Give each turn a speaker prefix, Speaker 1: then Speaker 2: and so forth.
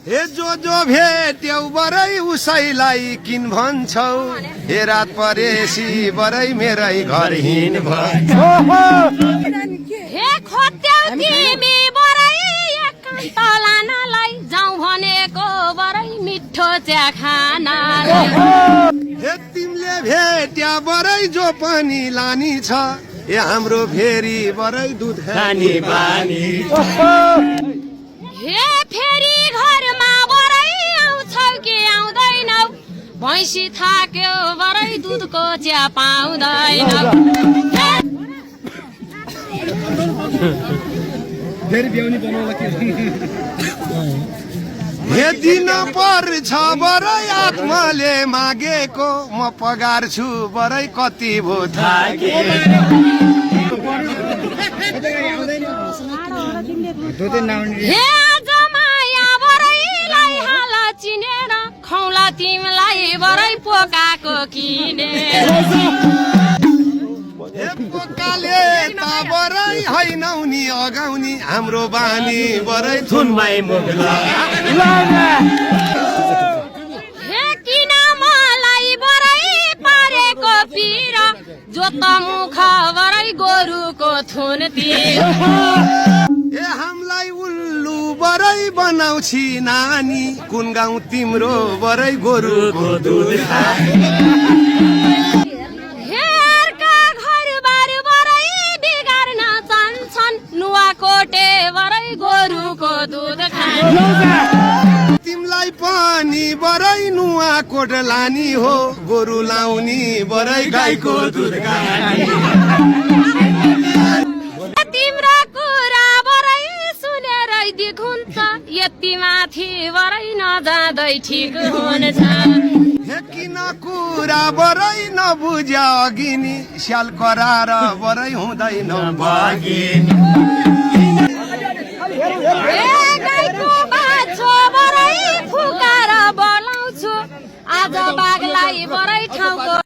Speaker 1: हे जो भेट्यौ बरै उसैलाई किन भन्छौ हे रात परेसी बरै मेरै घर हिँड
Speaker 2: हे खोट्यौ तिमी बरै एकान्त लानलाई जाउँ भनेको बरै मिठो चिया खानलाई
Speaker 1: हे तिमीले भेट्या बरै जो पनि लानी छ ए हाम्रो फेरि बरै दुध खानी बानी
Speaker 2: हे फेरि घरमा बरै आउँछौ कि आउँदैनौ भैँसी थाक्यो बरै दुधको चिया पाउँदैनौ
Speaker 3: फेरि ब्याउनी बनाउला के
Speaker 1: हे दिन पर्छ बरै आत्माले मागेको म पगार्छु बरै कति भो
Speaker 2: हे आज माया बरैलाई हाल चिनेर खौला तिमीलाई बरै पोकाको किनेर
Speaker 1: हे पोकाले त बरै हैनौ नि अगाउनी हाम्रो बानी बरै थुनमाई मुगला
Speaker 2: हे किन मलाई बरै पारेको पिर जोत मुख बरै गोरुको थुनतिर
Speaker 1: ए हामीलाई उल्लु बरै बनाउँछि नानी कुन गाउँ तिम्रो बरै गोरुको दुध
Speaker 2: हेरका घरबार बरै बिगार्न चाहन्छन् नुवाकोटे बरै गोरुको दुध खान्छ
Speaker 1: तिमलाई पनि बरै नुवा कोट लानी हो गोरु लाउनी बरै गाईको दुध
Speaker 2: तिम्रो कुरा बरै सुनेरै दिखुन्छ यति माथि बरै नजाँदै ठिक हुन्छ
Speaker 1: हे किन कुरा बरै नबुझ्या अघिनी स्याल करार बरै हुँदैन बगिनी
Speaker 2: गाईको बाछो बरै फुकाएर बोलाउँछु आज बाघलाई बरै ठाउँको